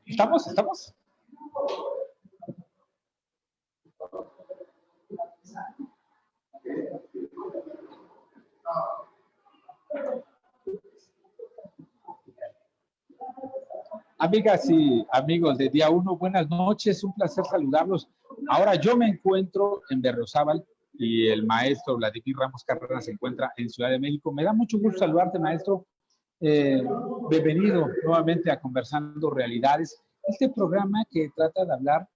¿Estamos? ¿Estamos? Amigas y amigos de Día 1, buenas noches, un placer saludarlos. Ahora yo me encuentro en Berriozábal y el maestro Vladimir Ramos Carrera se encuentra en Ciudad de México. Me da mucho gusto saludarte, maestro. Bienvenido nuevamente a Conversando Realidades, este programa que trata de hablar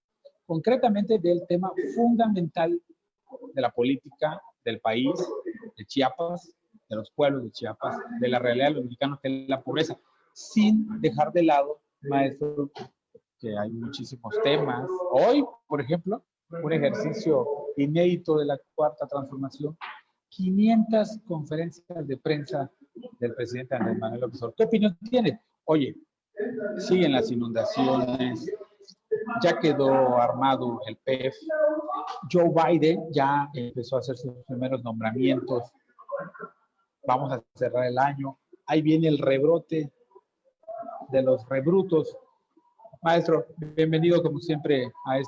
concretamente del tema fundamental de la política del país, de Chiapas, de los pueblos de Chiapas, de la realidad de los mexicanos, que es la pobreza, sin dejar de lado, maestro, que hay muchísimos temas. Hoy, por ejemplo, un ejercicio inédito de la Cuarta Transformación, 500 conferencias de prensa del presidente Andrés Manuel López Obrador. ¿Qué opinión tiene? Oye, siguen las inundaciones, ya quedó armado el PEF, Joe Biden ya empezó a hacer sus primeros nombramientos, vamos a cerrar el año, ahí viene el rebrote de los rebrutos. Maestro, bienvenido como siempre a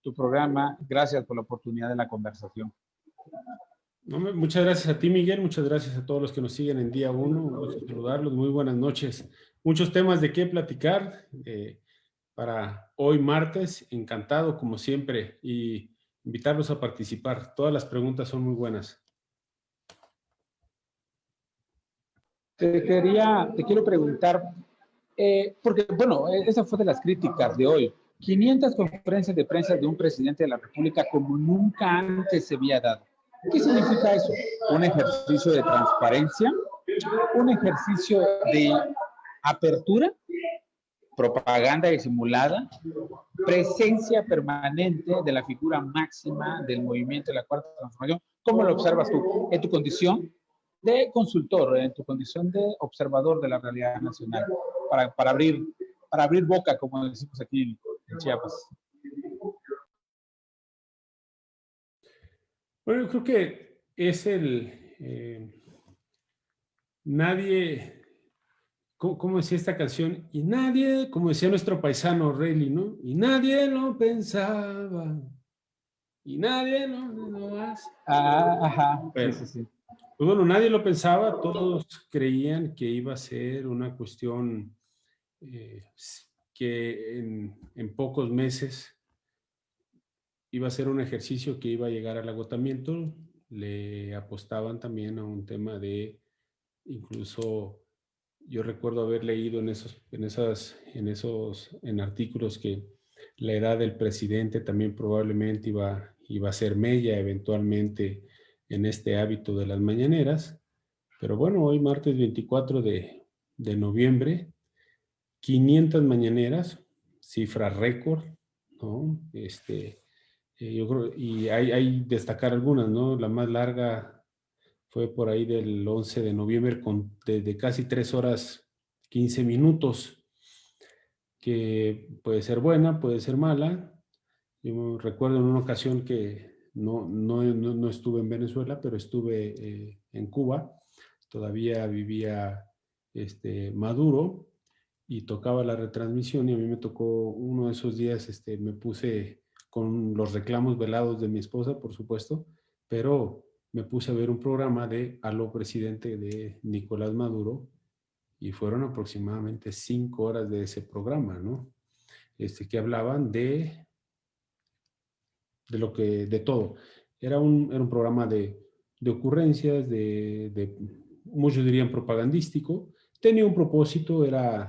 tu programa. Gracias por la oportunidad de la conversación. No, muchas gracias a ti, Miguel. Muchas gracias a todos los que nos siguen en Día 1. Un gusto saludarlos. Muy buenas noches. Muchos temas de qué platicar para hoy martes. Encantado, como siempre, y invitarlos a participar. Todas las preguntas son muy buenas. Te quiero preguntar, porque, bueno, esa fue de las críticas de hoy. 500 conferencias de prensa de un presidente de la República como nunca antes se había dado. ¿Qué significa eso? Un ejercicio de transparencia, un ejercicio de apertura, propaganda disimulada, presencia permanente de la figura máxima del movimiento de la Cuarta Transformación. ¿Cómo lo observas tú en tu condición de consultor, en tu condición de observador de la realidad nacional, para abrir boca, como decimos aquí en Chiapas? Bueno, yo creo que es nadie, ¿cómo decía esta canción? Y nadie, como decía nuestro paisano Rayleigh, ¿no? Y nadie lo pensaba, y nadie lo hace. Ajá, Bueno, sí. Pues bueno, nadie lo pensaba, todos creían que iba a ser una cuestión que en pocos meses iba a ser un ejercicio que iba a llegar al agotamiento. Le apostaban también a un tema de, incluso yo recuerdo haber leído en artículos que la edad del presidente también probablemente iba a ser mella eventualmente en este hábito de las mañaneras. Pero bueno, hoy martes 24 de noviembre, 500 mañaneras, cifra récord, ¿no? Yo creo, y hay destacar algunas, ¿no? La más larga fue por ahí del 11 de noviembre de casi 3 horas 15 minutos, que puede ser buena, puede ser mala. Yo recuerdo en una ocasión que no estuve en Venezuela, pero estuve en Cuba. Todavía vivía Maduro y tocaba la retransmisión, y a mí me tocó uno de esos días, me puse con los reclamos velados de mi esposa, por supuesto, pero me puse a ver un programa de Aló Presidente de Nicolás Maduro, y fueron aproximadamente 5 horas de ese programa, ¿no? Que hablaban de todo. Era un programa de ocurrencias, muchos dirían propagandístico. Tenía un propósito, era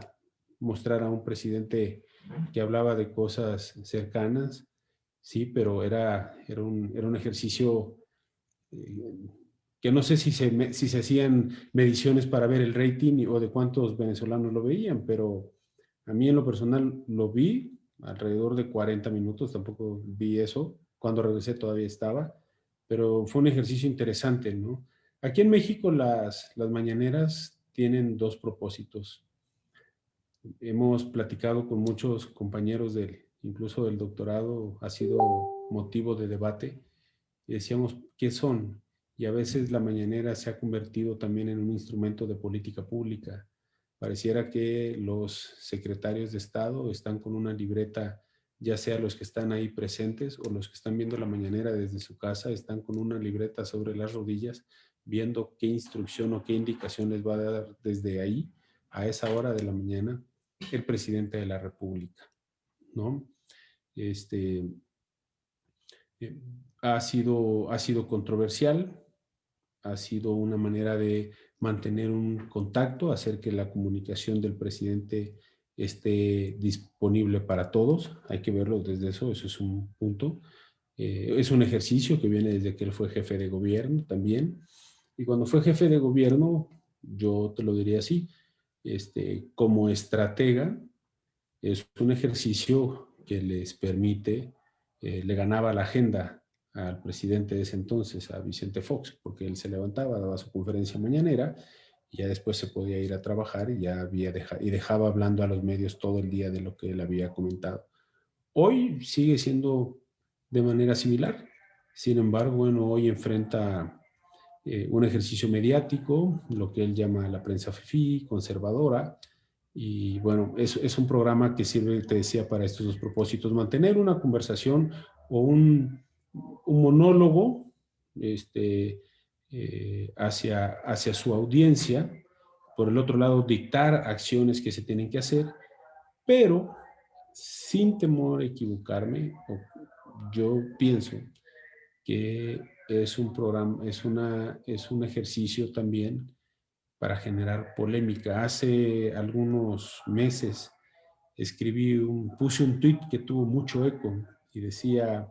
mostrar a un presidente que hablaba de cosas cercanas, sí, pero era un ejercicio que no sé si se hacían mediciones para ver el rating o de cuántos venezolanos lo veían, pero a mí en lo personal lo vi alrededor de 40 minutos, tampoco vi eso. Cuando regresé todavía estaba, pero fue un ejercicio interesante, ¿no? Aquí en México las mañaneras tienen dos propósitos. Hemos platicado con muchos compañeros incluso del doctorado, ha sido motivo de debate, y decíamos, ¿qué son? y a veces la mañanera se ha convertido también en un instrumento de política pública. Pareciera que los secretarios de Estado están con una libreta, ya sea los que están ahí presentes o los que están viendo la mañanera desde su casa, están con una libreta sobre las rodillas, viendo qué instrucción o qué indicación les va a dar desde ahí, a esa hora de la mañana, el presidente de la República, ¿no? Este, ha sido controversial, ha sido una manera de mantener un contacto, hacer que la comunicación del presidente esté disponible para todos. Hay que verlo desde eso es un punto. Es un ejercicio que viene desde que él fue jefe de gobierno también. Y cuando fue jefe de gobierno, yo te lo diría así, como estratega, es un ejercicio que les permite, le ganaba la agenda al presidente de ese entonces, a Vicente Fox, porque él se levantaba, daba su conferencia mañanera, y ya después se podía ir a trabajar y ya y dejaba hablando a los medios todo el día de lo que él había comentado. Hoy sigue siendo de manera similar. Sin embargo, bueno, hoy enfrenta un ejercicio mediático, lo que él llama la prensa fifí, conservadora, y bueno, es un programa que sirve, te decía, para estos dos propósitos: mantener una conversación o un monólogo hacia su audiencia. Por el otro lado, dictar acciones que se tienen que hacer, pero sin temor a equivocarme, yo pienso que es un programa, es un ejercicio también para generar polémica. Hace algunos meses puse un tuit que tuvo mucho eco y decía: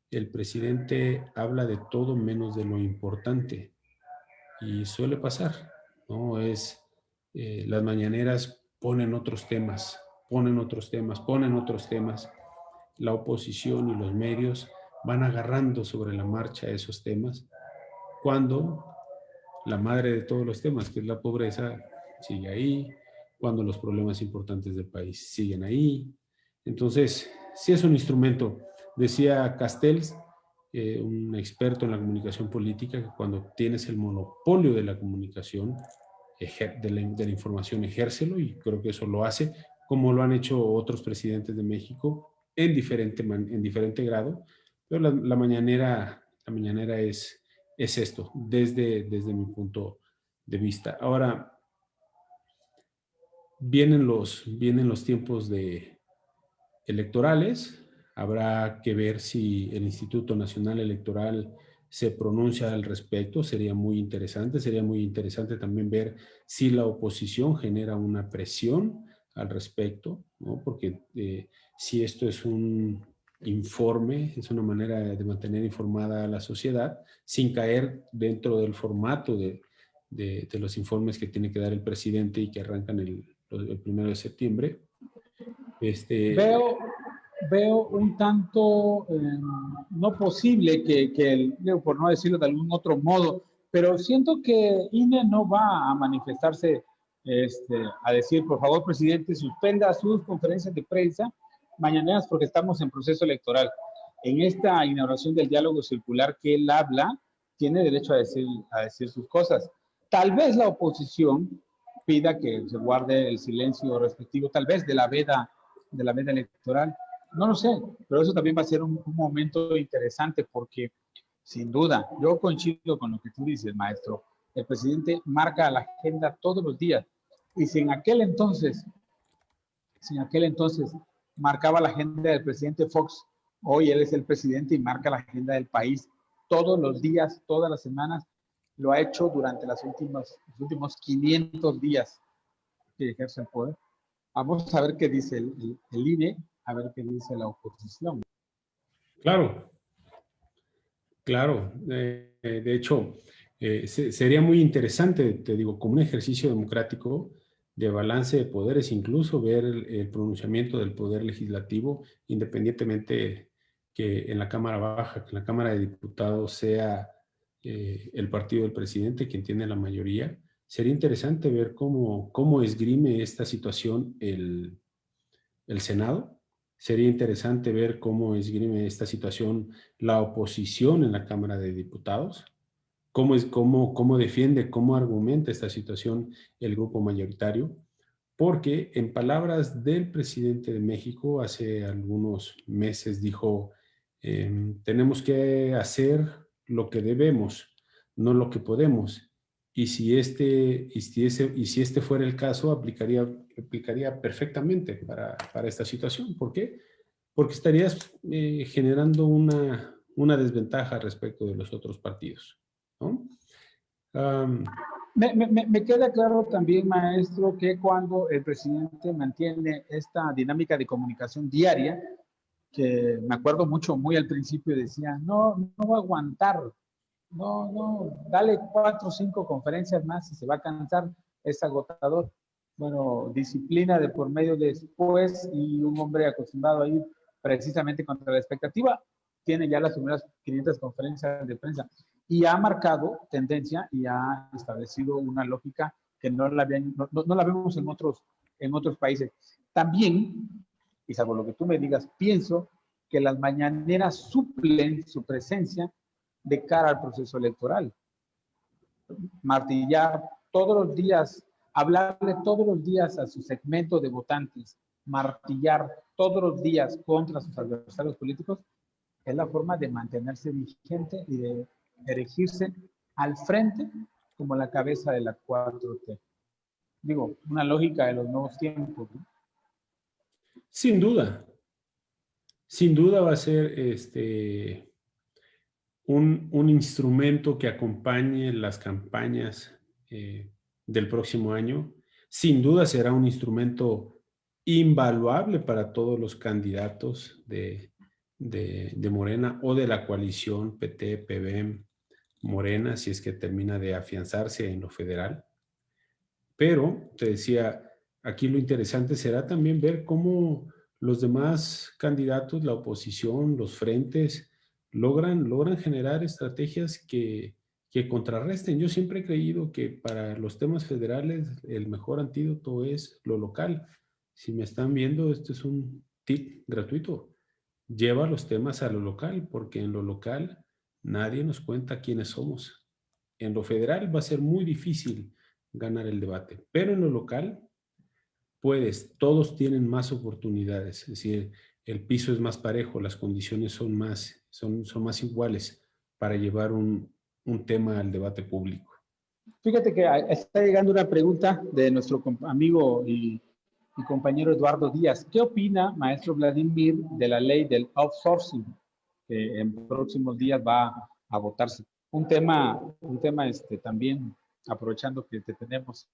el presidente habla de todo menos de lo importante. Y suele pasar, ¿no? Las mañaneras ponen otros temas, ponen otros temas, ponen otros temas. La oposición y los medios van agarrando sobre la marcha esos temas, cuando la madre de todos los temas, que es la pobreza, sigue ahí, cuando los problemas importantes del país siguen ahí. Entonces, sí es un instrumento. Decía Castells, un experto en la comunicación política, que cuando tienes el monopolio de la comunicación, de la información, ejércelo, y creo que eso lo hace, como lo han hecho otros presidentes de México en diferente grado, pero la mañanera es esto, desde mi punto de vista. Ahora, vienen los tiempos electorales. Habrá que ver si el Instituto Nacional Electoral se pronuncia al respecto. Sería muy interesante también ver si la oposición genera una presión al respecto, ¿no? Porque si esto es un informe, es una manera de mantener informada a la sociedad sin caer dentro del formato de los informes que tiene que dar el presidente y que arrancan el 1 de septiembre. Veo, veo un tanto no posible por no decirlo de algún otro modo, pero siento que INE no va a manifestarse, a decir: por favor, presidente, suspenda sus conferencias de prensa mañaneras porque estamos en proceso electoral. En esta inauguración del diálogo circular que él habla, tiene derecho a decir sus cosas. Tal vez la oposición pida que se guarde el silencio respectivo, tal vez de la veda electoral. No lo sé, pero eso también va a ser un momento interesante porque, sin duda, yo coincido con lo que tú dices, maestro. El presidente marca la agenda todos los días. Y si en aquel entonces marcaba la agenda del presidente Fox, hoy él es el presidente y marca la agenda del país todos los días, todas las semanas. Lo ha hecho durante los últimos 500 días que ejerce el poder. Vamos a ver qué dice el INE, a ver qué dice la oposición. Claro, claro. De hecho, sería muy interesante, te digo, como un ejercicio democrático de balance de poderes, incluso ver el pronunciamiento del poder legislativo, independientemente que en la Cámara Baja, que en la Cámara de Diputados sea el partido del presidente quien tiene la mayoría. Sería interesante ver cómo esgrime esta situación el Senado. Sería interesante ver cómo esgrime esta situación la oposición en la Cámara de Diputados. cómo defiende, cómo argumenta esta situación el grupo mayoritario, porque en palabras del presidente de México hace algunos meses dijo, tenemos que hacer lo que debemos, no lo que podemos. Y si este fuera el caso, aplicaría perfectamente para esta situación. ¿Por qué? Porque estarías generando una desventaja respecto de los otros partidos, ¿no? Me queda claro también, maestro, que cuando el presidente mantiene esta dinámica de comunicación diaria, que me acuerdo mucho, muy al principio decía, no, no va a aguantar, no, no, dale 4 o 5 conferencias más y se va a cansar, es agotador. Bueno, disciplina de por medio después y un hombre acostumbrado a ir precisamente contra la expectativa, tiene ya las primeras 500 conferencias de prensa y ha marcado tendencia y ha establecido una lógica que no la vemos en otros países. También, y salvo lo que tú me digas, pienso que las mañaneras suplen su presencia de cara al proceso electoral. Martillar todos los días, hablarle todos los días a su segmento de votantes, martillar todos los días contra sus adversarios políticos, es la forma de mantenerse vigente y de erigirse al frente como la cabeza de la 4T. Digo, una lógica de los nuevos tiempos, ¿no? Sin duda va a ser un instrumento que acompañe las campañas del próximo año. Sin duda será un instrumento invaluable para todos los candidatos de Morena o de la coalición PT, PBM, Morena, si es que termina de afianzarse en lo federal. Pero, te decía, aquí lo interesante será también ver cómo los demás candidatos, la oposición, los frentes, logran generar estrategias que contrarresten. Yo siempre he creído que para los temas federales el mejor antídoto es lo local. Si me están viendo, este es un tip gratuito. Lleva los temas a lo local, porque en lo local nadie nos cuenta quiénes somos. En lo federal va a ser muy difícil ganar el debate, pero en lo local todos tienen más oportunidades, es decir, el piso es más parejo, las condiciones son más iguales para llevar un tema al debate público. Fíjate que está llegando una pregunta de nuestro amigo y compañero Eduardo Díaz. ¿Qué opina, maestro Vladimir, de la ley del outsourcing que en próximos días va a votarse? Un tema también, aprovechando que te tenemos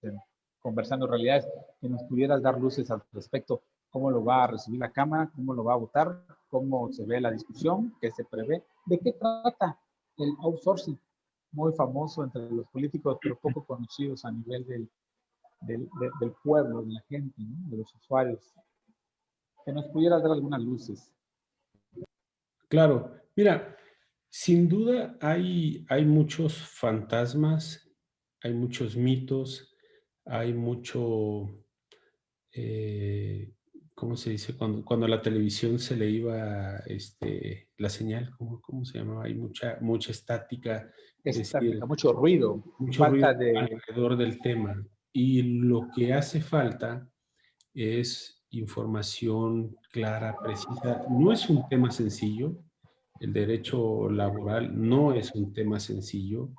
conversando realidades, que nos pudieras dar luces al respecto. ¿Cómo lo va a recibir la Cámara? ¿Cómo lo va a votar? ¿Cómo se ve la discusión? ¿Qué se prevé? ¿De qué trata el outsourcing? Muy famoso entre los políticos, pero poco conocidos a nivel del pueblo, de la gente, ¿no? De los usuarios. Que nos pudieras dar algunas luces. Claro, mira, sin duda hay muchos fantasmas, hay muchos mitos, hay mucho, ¿cómo se dice? Cuando a la televisión se le iba la señal, ¿cómo se llamaba? Hay mucha estática, es decir, Mucho ruido, mucho falta ruido de... alrededor del tema. Y lo que hace falta es información clara, precisa. No es un tema sencillo. El derecho laboral no es un tema sencillo.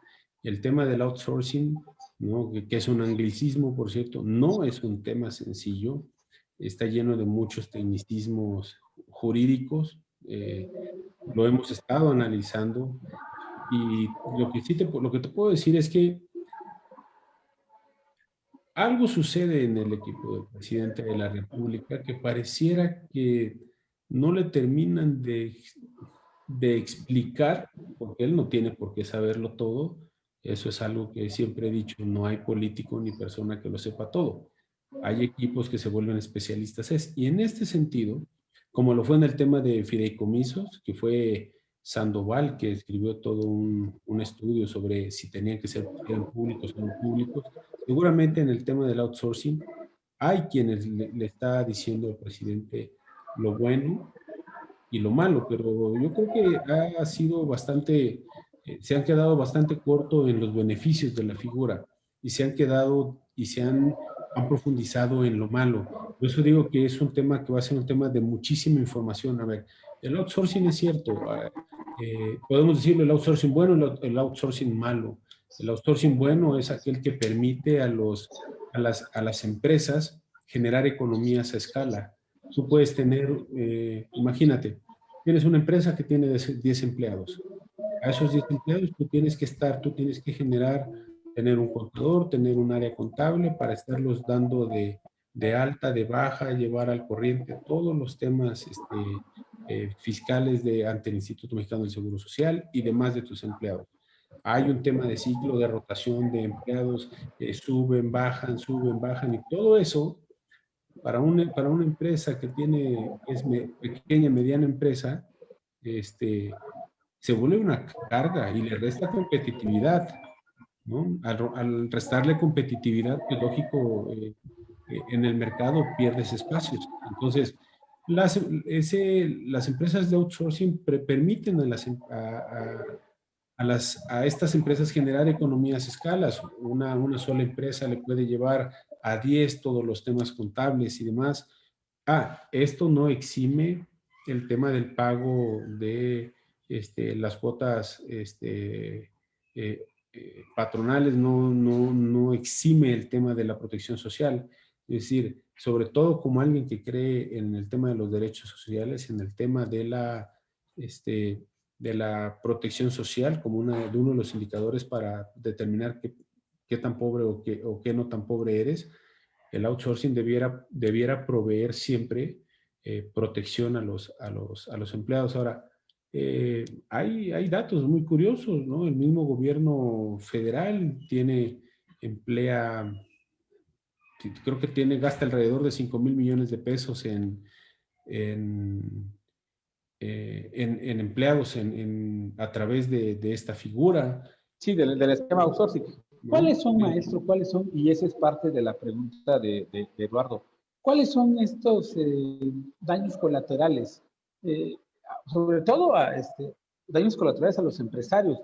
El tema del outsourcing, ¿no? que es un anglicismo, por cierto, no es un tema sencillo. Está lleno de muchos tecnicismos jurídicos. Lo hemos estado analizando. Y lo que te puedo decir es que algo sucede en el equipo del presidente de la República que pareciera que no le terminan de explicar, porque él no tiene por qué saberlo todo. Eso es algo que siempre he dicho, no hay político ni persona que lo sepa todo. Hay equipos que se vuelven especialistas. Y en este sentido, como lo fue en el tema de fideicomisos, que fue Sandoval, que escribió todo un estudio sobre si tenían que ser públicos o no públicos, seguramente en el tema del outsourcing hay quienes le está diciendo al presidente lo bueno y lo malo, pero yo creo que ha sido bastante se han quedado bastante corto en los beneficios de la figura y se han quedado y han profundizado en lo malo. Por eso digo que es un tema que va a ser un tema de muchísima información. A ver, el outsourcing es cierto. Podemos decirlo, el outsourcing bueno, el outsourcing malo. El outsourcing bueno es aquel que permite a las empresas generar economías a escala. Tú puedes tener, imagínate, tienes una empresa que tiene 10 empleados. A esos 10 empleados tú tienes que generar, tener un contador, tener un área contable para estarlos dando de alta, de baja, llevar al corriente todos los temas fiscales ante el Instituto Mexicano del Seguro Social y demás de tus empleados. Hay un tema de ciclo de rotación de empleados, suben, bajan, y todo eso para una empresa que es pequeña, mediana empresa, se vuelve una carga y le resta competitividad, ¿no? Al restarle competitividad, pues lógico, en el mercado pierdes espacios. Entonces, las empresas de outsourcing permiten a estas empresas generar economías a escalas. Una sola empresa le puede llevar a 10 todos los temas contables y demás. Esto no exime el tema del pago de las cuotas patronales, no exime el tema de la protección social. Es decir, sobre todo como alguien que cree en el tema de los derechos sociales, en el tema de la protección social como uno de los indicadores para determinar qué tan pobre o qué no tan pobre eres. El outsourcing debiera proveer siempre protección a los empleados. Ahora, hay datos muy curiosos, ¿no? El mismo gobierno federal creo que gasta alrededor de 5,000 millones de pesos en empleados a través de esta figura. Sí, del esquema outsourcing. ¿No? ¿Cuáles son, maestro? ¿Cuáles son? Y esa es parte de la pregunta de Eduardo. ¿Cuáles son estos daños colaterales? Sobre todo daños colaterales a los empresarios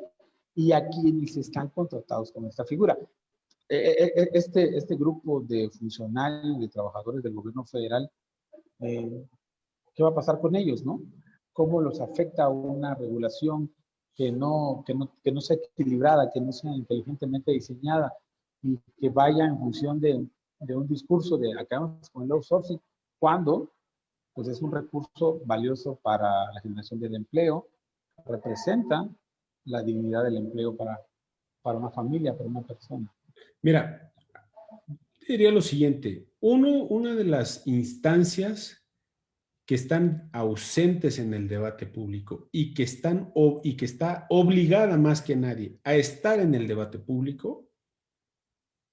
y a quienes están contratados con esta figura. Este grupo de funcionarios, de trabajadores del gobierno federal, ¿qué va a pasar con ellos, no? ¿Cómo los afecta una regulación que no sea equilibrada, que no sea inteligentemente diseñada y que vaya en función de un discurso de acabamos con el outsourcing, cuando pues es un recurso valioso para la generación del empleo, representa la dignidad del empleo para una familia, para una persona? Mira, diría lo siguiente. Una de las instancias que están ausentes en el debate público y que está obligada más que nadie a estar en el debate público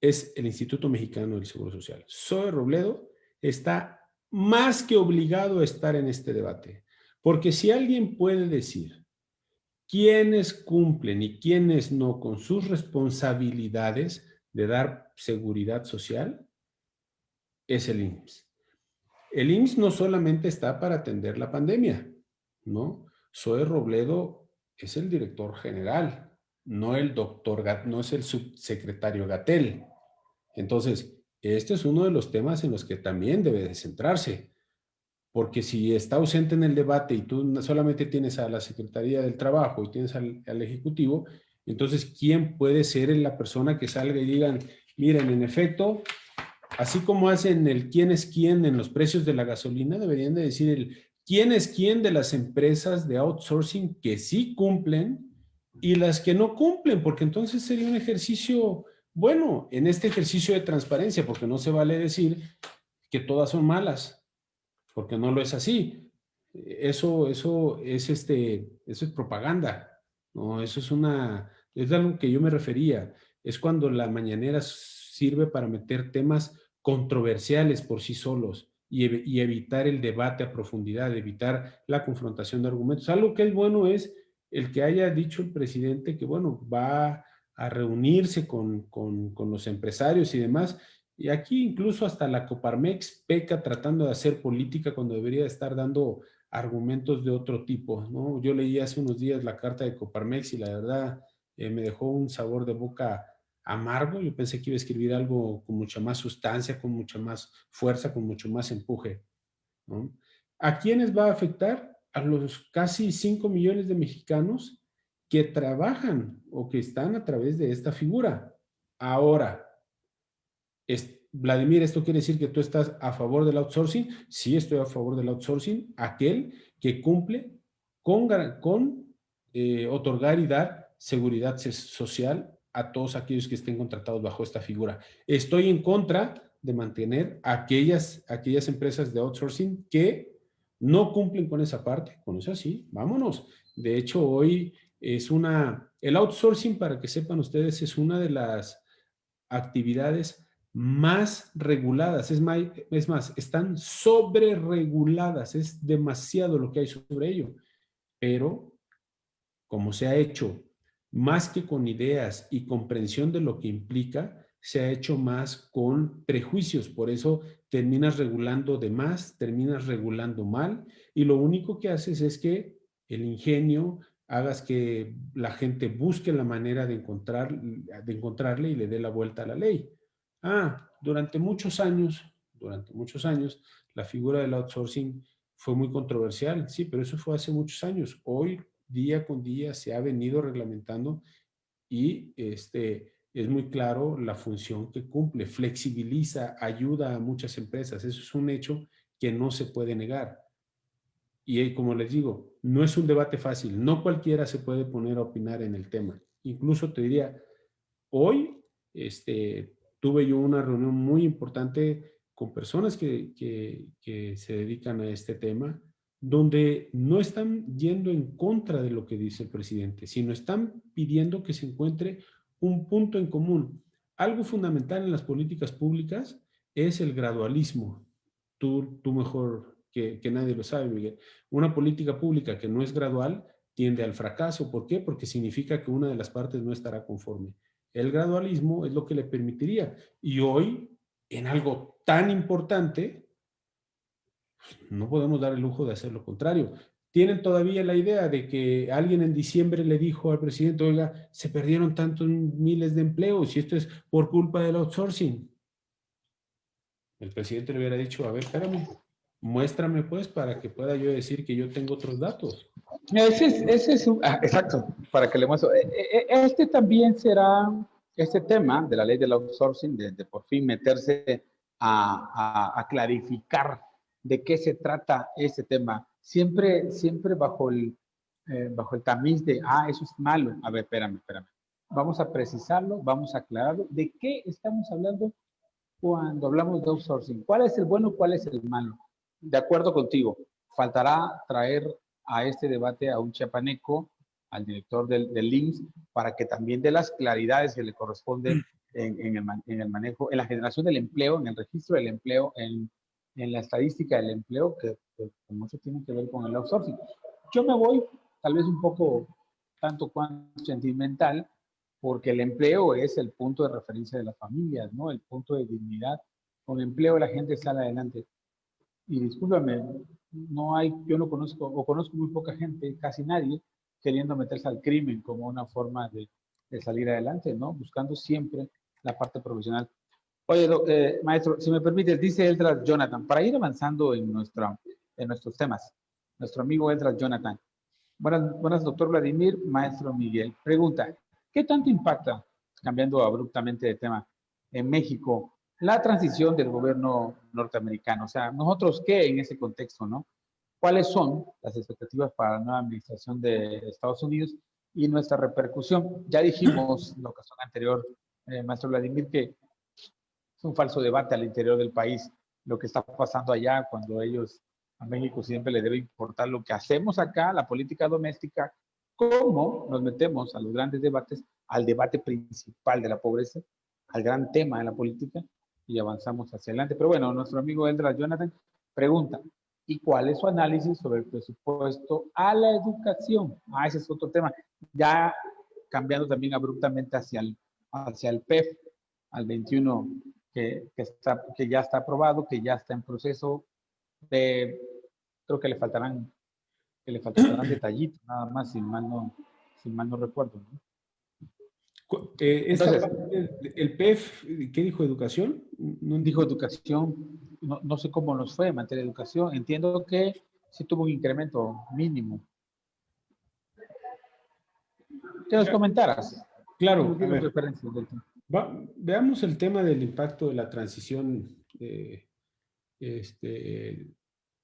es el Instituto Mexicano del Seguro Social. Zoe Robledo está más que obligado a estar en este debate, porque si alguien puede decir quiénes cumplen y quiénes no con sus responsabilidades de dar seguridad social, es el IMSS. El IMSS no solamente está para atender la pandemia, ¿no? Zoe Robledo es el director general, no no es el subsecretario Gatell. Entonces, este es uno de los temas en los que también debe de centrarse, porque si está ausente en el debate y tú solamente tienes a la Secretaría del Trabajo y tienes al Ejecutivo, entonces, ¿quién puede ser la persona que salga y digan, miren, en efecto, así como hacen el quién es quién en los precios de la gasolina, deberían de decir el quién es quién de las empresas de outsourcing que sí cumplen y las que no cumplen, porque entonces sería un ejercicio, bueno, en este ejercicio de transparencia, porque no se vale decir que todas son malas, porque no lo es así. Eso es propaganda, ¿no? Eso es algo que yo me refería. Es cuando la mañanera sirve para meter temas controversiales por sí solos y evitar el debate a profundidad, evitar la confrontación de argumentos. Algo que es bueno es el que haya dicho el presidente que, bueno, va a reunirse con los empresarios y demás. Y aquí incluso hasta la Coparmex peca tratando de hacer política cuando debería estar dando argumentos de otro tipo, ¿no? Yo leí hace unos días la carta de Coparmex y la verdad me dejó un sabor de boca amargo. Yo pensé que iba a escribir algo con mucha más sustancia, con mucha más fuerza, con mucho más empuje, ¿no? ¿A quiénes va a afectar? A los casi 5 millones de mexicanos que trabajan o que están a través de esta figura. Ahora, Vladimir, ¿esto quiere decir que tú estás a favor del outsourcing? Sí, estoy a favor del outsourcing, aquel que cumple con otorgar y dar seguridad social a todos aquellos que estén contratados bajo esta figura. Estoy en contra de mantener aquellas empresas de outsourcing que no cumplen con esa parte. Con eso sí, vámonos. De hecho, hoy el outsourcing, para que sepan ustedes, es una de las actividades más reguladas, es más, están sobre reguladas, es demasiado lo que hay sobre ello, pero como se ha hecho más que con ideas y comprensión de lo que implica, se ha hecho más con prejuicios, por eso terminas regulando de más, terminas regulando mal, y lo único que haces es que el ingenio hagas que la gente busque la manera de encontrarle y le dé la vuelta a la ley. Durante muchos años, la figura del outsourcing fue muy controversial, sí, pero eso fue hace muchos años. Hoy, día con día, se ha venido reglamentando y es muy claro la función que cumple, flexibiliza, ayuda a muchas empresas. Eso es un hecho que no se puede negar. Y como les digo, no es un debate fácil, no cualquiera se puede poner a opinar en el tema. Incluso te diría, hoy tuve yo una reunión muy importante con personas que se dedican a este tema, donde no están yendo en contra de lo que dice el presidente, sino están pidiendo que se encuentre un punto en común. Algo fundamental en las políticas públicas es el gradualismo. Tú mejor que nadie lo sabe, Miguel. Una política pública que no es gradual tiende al fracaso. ¿Por qué? Porque significa que una de las partes no estará conforme. El gradualismo es lo que le permitiría. Y hoy, en algo tan importante, no podemos dar el lujo de hacer lo contrario. Tienen todavía la idea de que alguien en diciembre le dijo al presidente, oiga, se perdieron tantos miles de empleos y esto es por culpa del outsourcing. El presidente le hubiera dicho, a ver, espérame, muéstrame pues para que pueda yo decir que yo tengo otros datos. Exacto, para que le muestro. Este también será, este tema de la ley del outsourcing, de por fin meterse a clarificar de qué se trata este tema, siempre bajo el tamiz de, eso es malo. A ver, espérame. Vamos a precisarlo, vamos a aclararlo. ¿De qué estamos hablando cuando hablamos de outsourcing? ¿Cuál es el bueno, cuál es el malo? De acuerdo contigo, faltará traer a este debate a un chiapaneco, al director del IMSS, para que también dé las claridades que le corresponden en el manejo, en la generación del empleo, en el registro del empleo, en la estadística del empleo, que mucho tiene que ver con el outsourcing. Yo me voy, tal vez un poco tanto cuanto sentimental, porque el empleo es el punto de referencia de las familias, ¿no? El punto de dignidad. Con empleo la gente sale adelante. Y discúlpame, yo no conozco, o conozco muy poca gente, casi nadie, queriendo meterse al crimen como una forma de salir adelante, ¿no? Buscando siempre la parte profesional. Oye, maestro, si me permites, dice Eldras Jonathan, para ir avanzando en nuestros temas, nuestro amigo Eldras Jonathan. Buenas, doctor Vladimir, maestro Miguel. Pregunta, ¿qué tanto impacta, cambiando abruptamente de tema, en México la transición del gobierno norteamericano? O sea, nosotros, ¿qué en ese contexto, no? ¿Cuáles son las expectativas para la nueva administración de Estados Unidos y nuestra repercusión? Ya dijimos en la ocasión anterior, maestro Vladimir, que es un falso debate al interior del país lo que está pasando allá, cuando a México siempre le debe importar lo que hacemos acá, la política doméstica, cómo nos metemos a los grandes debates, al debate principal de la pobreza, al gran tema de la política, y avanzamos hacia adelante. Pero bueno, nuestro amigo Eldra Jonathan pregunta, ¿y cuál es su análisis sobre el presupuesto a la educación? Ese es otro tema. Ya cambiando también abruptamente hacia el PEF, al 21, que ya está aprobado, que ya está en proceso. Creo que le faltarán que le faltarán detallitos, nada más, si mal no recuerdo, ¿no? Esta Entonces, parte, el PEF, ¿qué dijo? ¿Educación? No dijo entiendo. educación, no sé cómo nos fue en materia de educación, entiendo que sí tuvo un incremento mínimo. Que nos comentaras, que nos Claro, a dieras ver, referencias del tema. veamos el tema del impacto de la transición de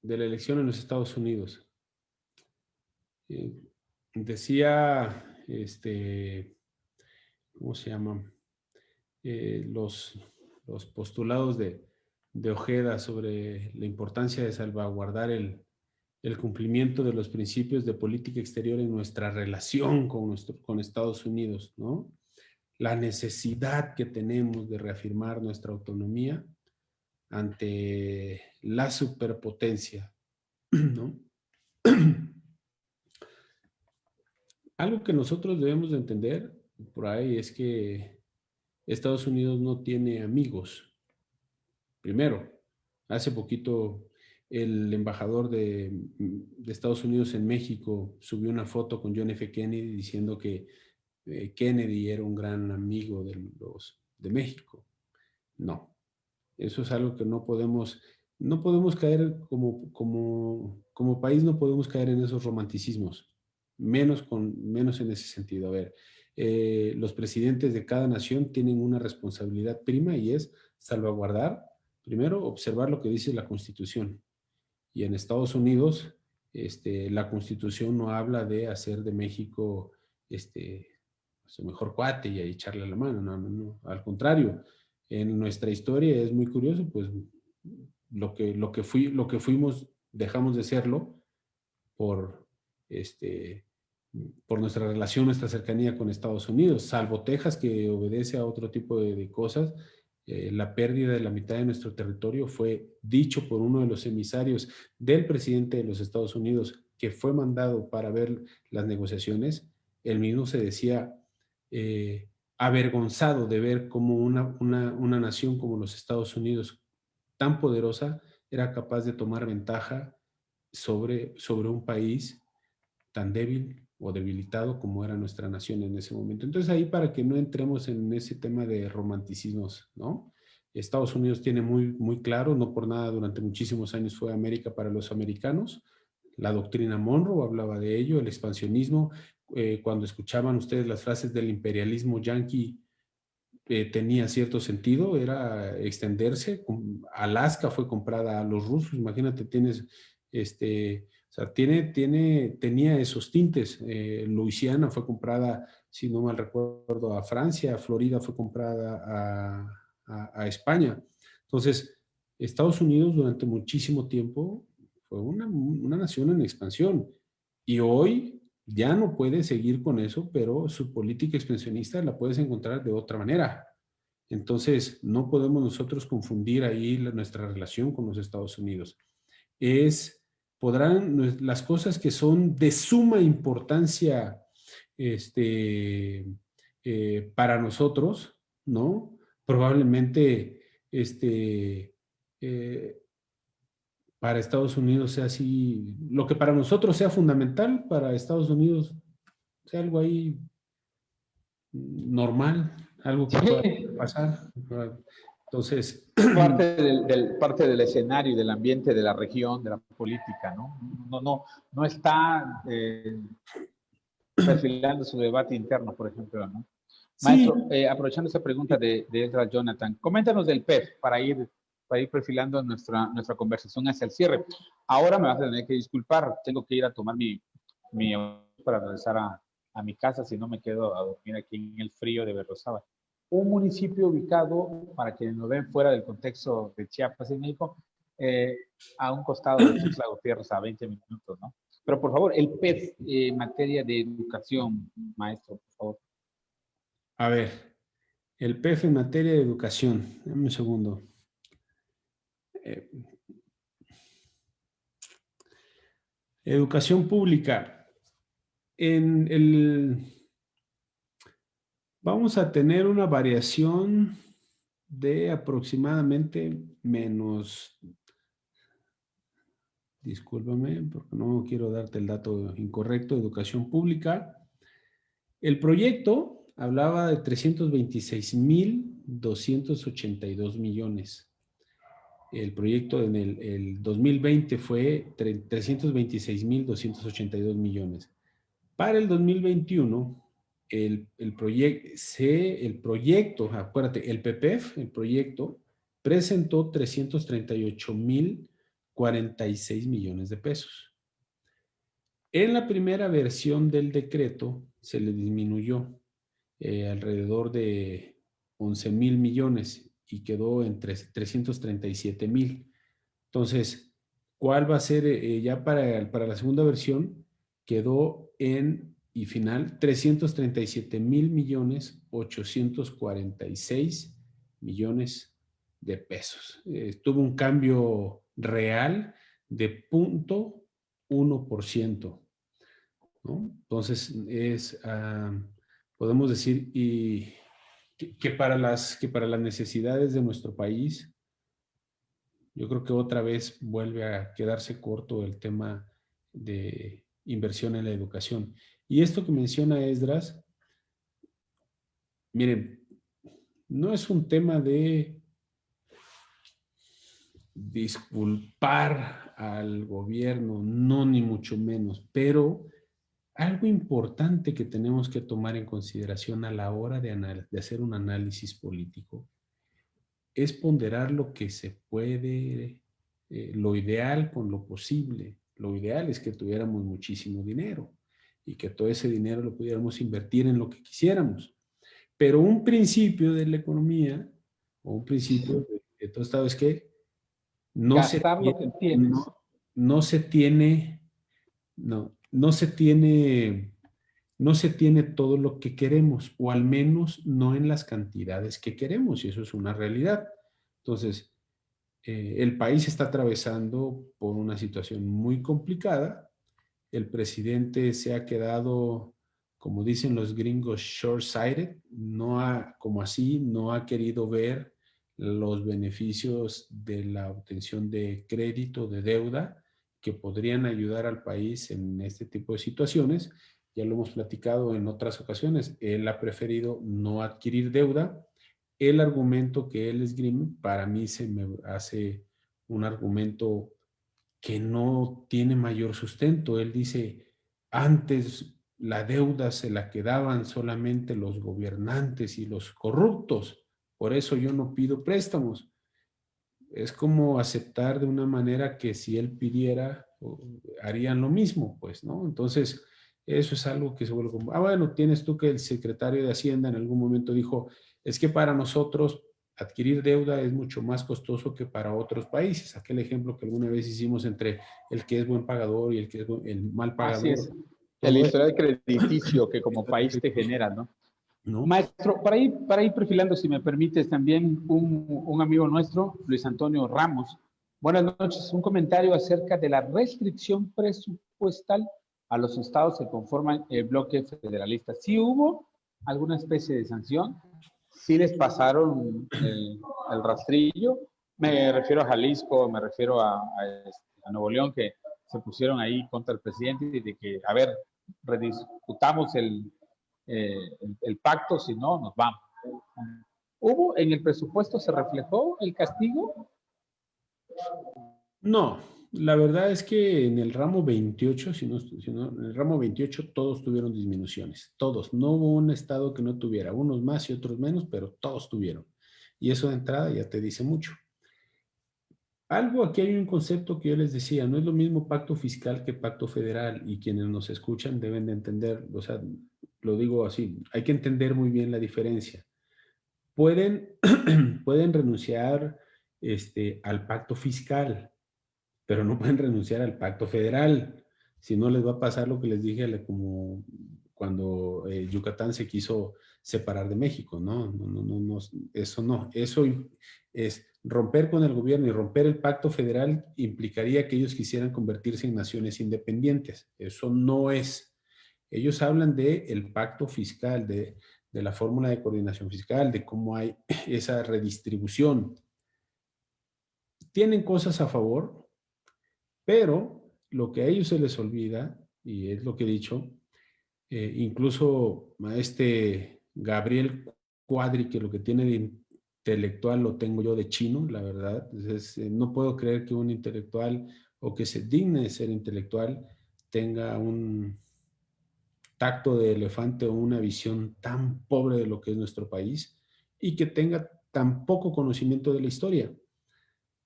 la elección en los Estados Unidos. Decía, ¿cómo se llama? Los postulados de Ojeda sobre la importancia de salvaguardar el cumplimiento de los principios de política exterior en nuestra relación con Estados Unidos, ¿no? La necesidad que tenemos de reafirmar nuestra autonomía ante la superpotencia, ¿no? Algo que nosotros debemos de entender por ahí es que Estados Unidos no tiene amigos. Primero, hace poquito el embajador de Estados Unidos en México subió una foto con John F. Kennedy diciendo que Kennedy era un gran amigo de México. No, eso es algo que no podemos caer como país, no podemos caer en esos romanticismos, menos en ese sentido. A ver, los presidentes de cada nación tienen una responsabilidad prima y es salvaguardar, primero, observar lo que dice la Constitución. Y en Estados Unidos, la Constitución no habla de hacer de México su mejor cuate y a echarle la mano, no. Al contrario, en nuestra historia es muy curioso, pues lo que fuimos, dejamos de serlo por, por nuestra relación, nuestra cercanía con Estados Unidos, salvo Texas, que obedece a otro tipo de cosas. La pérdida de la mitad de nuestro territorio fue dicho por uno de los emisarios del presidente de los Estados Unidos, que fue mandado para ver las negociaciones. Él mismo se decía avergonzado de ver cómo una nación como los Estados Unidos, tan poderosa, era capaz de tomar ventaja sobre un país tan débil o debilitado como era nuestra nación en ese momento. Entonces ahí, para que no entremos en ese tema de romanticismos, ¿no? Estados Unidos tiene muy claro, no por nada durante muchísimos años fue América para los americanos. La doctrina Monroe hablaba de ello, el expansionismo. Cuando escuchaban ustedes las frases del imperialismo yanqui, tenía cierto sentido, era extenderse. Alaska fue comprada a los rusos, imagínate, o sea, tenía esos tintes. Luisiana fue comprada, si no mal recuerdo, a Francia, Florida fue comprada a España. Entonces, Estados Unidos durante muchísimo tiempo fue una nación en expansión y hoy ya no puede seguir con eso, pero su política expansionista la puedes encontrar de otra manera. Entonces, no podemos nosotros confundir ahí nuestra relación con los Estados Unidos. Podrán las cosas que son de suma importancia para nosotros, ¿no? Probablemente para Estados Unidos sea así, lo que para nosotros sea fundamental, para Estados Unidos sea algo ahí normal, algo que pueda Sí, pasar. Entonces, parte del escenario y del ambiente de la región, de la política, ¿no? No está perfilando su debate interno, por ejemplo, ¿no? sí, Maestro, aprovechando esa pregunta de Edra Jonathan, coméntanos del PEF para ir perfilando nuestra conversación hacia el cierre. Ahora me vas a tener que disculpar, tengo que ir a tomar mi para regresar a mi casa, si no me quedo a dormir aquí en el frío de Berriozábal. Un municipio ubicado, para quienes nos ven fuera del contexto de Chiapas en México, a un costado de Tuxtla Gutiérrez, a 20 minutos, ¿no? Pero por favor, el PEF en materia de educación, maestro, por favor. a ver, el PEF en materia de educación. Dame un segundo. Eh, Educación pública. Vamos a tener una variación de aproximadamente discúlpame, porque no quiero darte el dato incorrecto, educación pública. El proyecto hablaba de 326,282 millones. El proyecto en el 2020 fue 326,282 millones. Para el 2021, el proyecto, acuérdate, el PPEF, el proyecto, presentó 338,046 millones de pesos. En la primera versión del decreto se le disminuyó alrededor de 11,000 millones y quedó en 337,000. Entonces, ¿cuál va a ser ya para la segunda versión? Quedó y final 337,846 millones de pesos. Tuvo un cambio real de 0,1%, ¿no? Entonces, podemos decir que para las necesidades de nuestro país, yo creo que otra vez vuelve a quedarse corto el tema de inversión en la educación. Y esto que menciona Esdras, miren, no es un tema de disculpar al gobierno, no, ni mucho menos, pero algo importante que tenemos que tomar en consideración a la hora de hacer un análisis político es ponderar lo que se puede, lo ideal con lo posible. Lo ideal es que tuviéramos muchísimo dinero y que todo ese dinero lo pudiéramos invertir en lo que quisiéramos. Pero un principio de la economía o un principio de todo estado es que no se Gastar lo que tienes. no se tiene, no se tiene todo lo que queremos, o al menos no en las cantidades que queremos, y eso es una realidad. Entonces, el país está atravesando por una situación muy complicada. El presidente se ha quedado, como dicen los gringos, short-sighted, no ha querido ver los beneficios de la obtención de crédito, de deuda, que podrían ayudar al país en este tipo de situaciones. Ya lo hemos platicado en otras ocasiones. Él ha preferido no adquirir deuda. El argumento que él esgrime, para mí se me hace un argumento que no tiene mayor sustento. Él dice, antes la deuda se la quedaban solamente los gobernantes y los corruptos, por eso yo no pido préstamos. Es como aceptar de una manera que si él pidiera, harían lo mismo, pues, ¿no? Entonces, eso es algo que se vuelve como, bueno, tienes tú que el secretario de Hacienda en algún momento dijo, es que para nosotros adquirir deuda es mucho más costoso que para otros países. Aquel ejemplo que alguna vez hicimos entre el que es buen pagador y el que es el mal pagador. Así es. El historial crediticio que como país te genera, ¿no? ¿No? Maestro, para ir perfilando, si me permites, también un amigo nuestro, Luis Antonio Ramos. Buenas noches. Un comentario acerca de la restricción presupuestal a los estados que conforman el bloque federalista. ¿Sí hubo alguna especie de sanción? ¿Sí les pasaron el rastrillo? Me refiero a Jalisco, me refiero a Nuevo León, que se pusieron ahí contra el presidente y de que, a ver, rediscutamos el pacto, si no, nos vamos. ¿Hubo en el presupuesto, se reflejó el castigo? No, la verdad es que en el ramo 28, en el ramo 28 todos tuvieron disminuciones, todos. No hubo un estado que no tuviera, unos más y otros menos, pero todos tuvieron. Y eso de entrada ya te dice mucho. Aquí hay un concepto que yo les decía, no es lo mismo pacto fiscal que pacto federal, y quienes nos escuchan deben de entender, o sea, lo digo así, hay que entender muy bien la diferencia. Pueden renunciar al pacto fiscal, pero no pueden renunciar al pacto federal. Si no, les va a pasar lo que les dije como cuando Yucatán se quiso separar de México, ¿no? No, eso no. Eso es romper con el gobierno, y romper el pacto federal implicaría que ellos quisieran convertirse en naciones independientes. Eso no es. Ellos hablan del pacto fiscal, de la fórmula de coordinación fiscal, de cómo hay esa redistribución. Tienen cosas a favor, Pero lo que a ellos se les olvida, y es lo que he dicho, incluso a este Gabriel Cuadri, que lo que tiene de intelectual lo tengo yo de chino, la verdad. No puedo creer que un intelectual o que se digne de ser intelectual tenga un tacto de elefante o una visión tan pobre de lo que es nuestro país y que tenga tan poco conocimiento de la historia.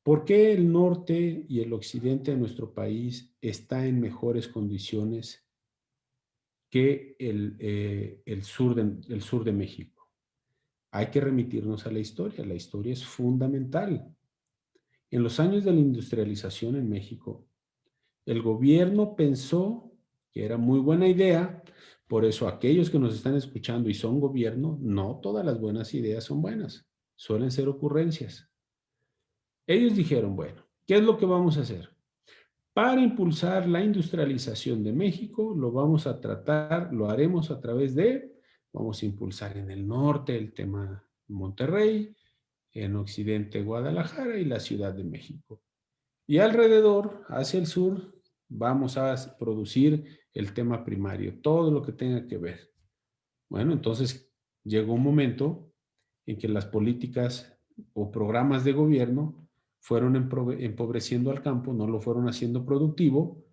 ¿Por qué el norte y el occidente de nuestro país está en mejores condiciones que el sur de México? Hay que remitirnos a la historia. La historia es fundamental. En los años de la industrialización en México, el gobierno pensó que era muy buena idea. Por eso aquellos que nos están escuchando y son gobierno, no todas las buenas ideas son buenas. Suelen ser ocurrencias. Ellos dijeron, bueno, ¿qué es lo que vamos a hacer? Para impulsar la industrialización de México, lo vamos a tratar, lo haremos a través de, vamos a impulsar en el norte el tema Monterrey, en occidente Guadalajara y la Ciudad de México. Y alrededor, hacia el sur, vamos a producir el tema primario, todo lo que tenga que ver. Bueno, entonces llegó un momento en que las políticas o programas de gobierno fueron empobreciendo al campo, no lo fueron haciendo productivo,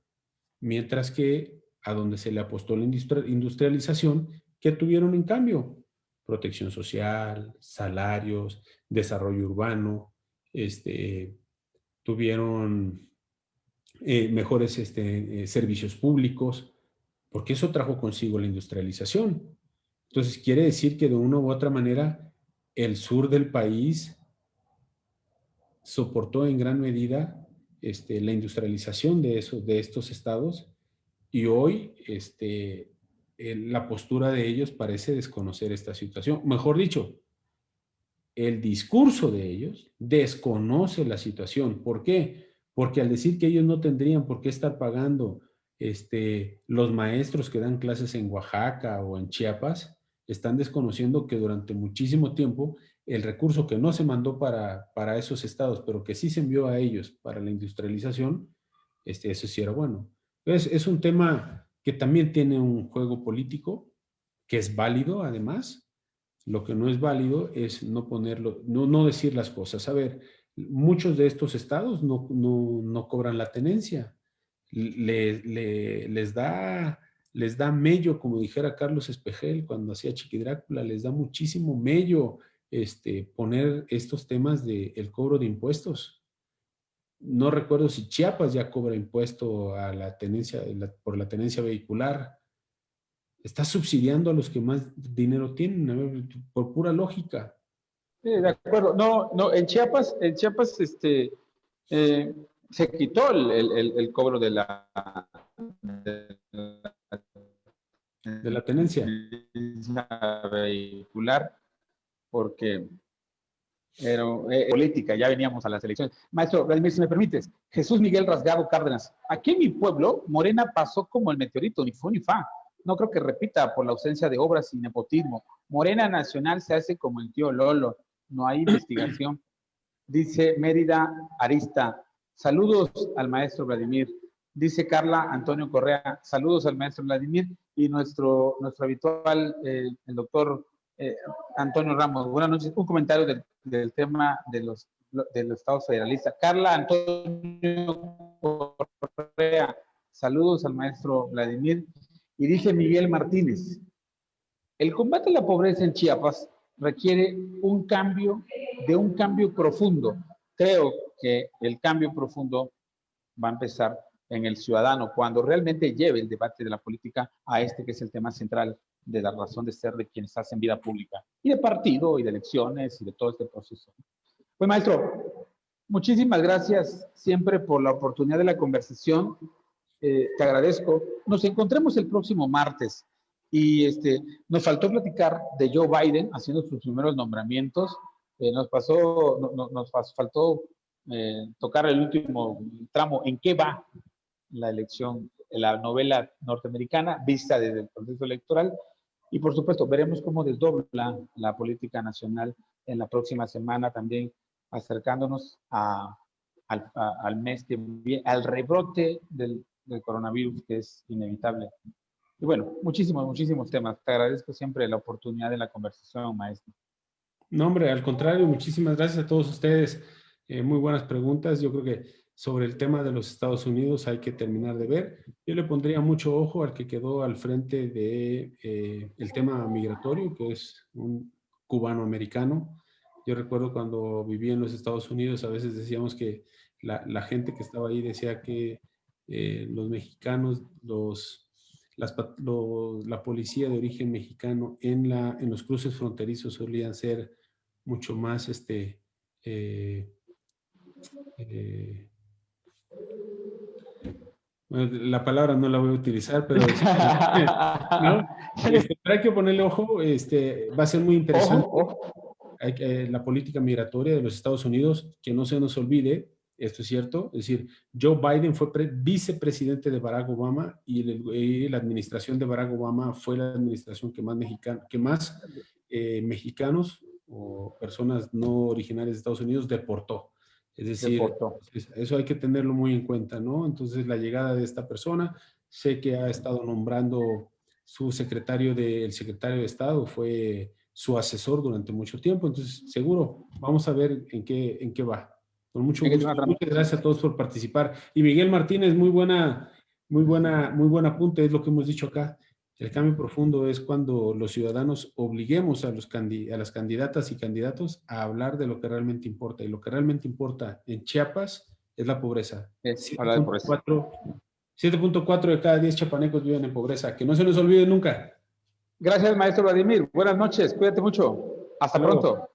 mientras que a donde se le apostó la industrialización, ¿qué tuvieron en cambio? Protección social, salarios, desarrollo urbano, tuvieron mejores servicios públicos, porque eso trajo consigo la industrialización. Entonces, quiere decir que de una u otra manera, el sur del país soportó en gran medida la industrialización de estos estados, y hoy la postura de ellos parece desconocer esta situación. Mejor dicho, el discurso de ellos desconoce la situación. ¿Por qué? Porque al decir que ellos no tendrían por qué estar pagando los maestros que dan clases en Oaxaca o en Chiapas, están desconociendo que durante muchísimo tiempo el recurso que no se mandó para esos estados, pero que sí se envió a ellos para la industrialización, eso sí era bueno. Entonces, es un tema que también tiene un juego político, que es válido además. Lo que no es válido es no ponerlo, no decir las cosas. A ver, muchos de estos estados no cobran la tenencia. Les da mello, como dijera Carlos Espejel cuando hacía Chiqui Drácula, les da muchísimo mello poner estos temas del cobro de impuestos. No recuerdo si Chiapas ya cobra impuesto a la tenencia, por la tenencia vehicular. Está subsidiando a los que más dinero tienen, por pura lógica. Sí, de acuerdo. No, no, en Chiapas, se quitó el cobro de la tenencia vehicular, porque era política, ya veníamos a las elecciones. Maestro Vladimir, si me permites, Jesús Miguel Rasgado Cárdenas, aquí en mi pueblo, Morena pasó como el meteorito, ni fu ni fa. No creo que repita por la ausencia de obras y nepotismo. Morena Nacional se hace como el tío Lolo, no hay investigación. Dice Mérida Arista, saludos al maestro Vladimir. Dice Carla Antonio Correa, saludos al maestro Vladimir. Y nuestro habitual, el doctor Antonio Ramos, buenas noches. Un comentario del tema de los estados federalistas. Carla Antonio Correa, saludos al maestro Vladimir. Y dice Miguel Martínez, el combate a la pobreza en Chiapas requiere un cambio profundo. Creo que el cambio profundo va a empezar en el ciudadano, cuando realmente lleve el debate de la política a que es el tema central de la razón de ser de quienes hacen vida pública, y de partido, y de elecciones, y de todo este proceso. Pues maestro, muchísimas gracias siempre por la oportunidad de la conversación. Te agradezco. Nos encontremos el próximo martes. Y nos faltó platicar de Joe Biden haciendo sus primeros nombramientos. Nos faltó tocar el último tramo, en qué va la elección, la novela norteamericana vista desde el proceso electoral. Y por supuesto, veremos cómo desdobla la política nacional en la próxima semana, también acercándonos a al mes que viene, al rebrote del coronavirus que es inevitable. Y bueno, muchísimos temas. Te agradezco siempre la oportunidad de la conversación, maestro. No, hombre, al contrario, muchísimas gracias a todos ustedes. Muy buenas preguntas. Yo creo que sobre el tema de los Estados Unidos hay que terminar de ver. Yo le pondría mucho ojo al que quedó al frente de el tema migratorio, que es un cubano-americano. Yo recuerdo cuando vivía en los Estados Unidos, a veces decíamos que la gente que estaba ahí decía que los mexicanos, la policía de origen mexicano en los cruces fronterizos solían ser mucho más bueno, la palabra no la voy a utilizar, pero ¿no? Pero hay que ponerle ojo, va a ser muy interesante. La política migratoria de los Estados Unidos, que no se nos olvide, esto es cierto, es decir, Joe Biden fue vicepresidente de Barack Obama y la administración de Barack Obama fue la administración que más mexicanos o personas no originarias de Estados Unidos deportó. Es decir, eso hay que tenerlo muy en cuenta, ¿no? Entonces, la llegada de esta persona, sé que ha estado nombrando el secretario de Estado, fue su asesor durante mucho tiempo, entonces seguro vamos a ver en qué va. Con mucho gusto. Muchas gracias a todos por participar. Y Miguel Martínez, muy buen apunte, es lo que hemos dicho acá. El cambio profundo es cuando los ciudadanos obliguemos a las candidatas y candidatos a hablar de lo que realmente importa. Y lo que realmente importa en Chiapas es la pobreza. 7.4 de cada 10 chiapanecos viven en pobreza. Que no se nos olvide nunca. Gracias, maestro Vladimir. Buenas noches. Cuídate mucho. Hasta pronto.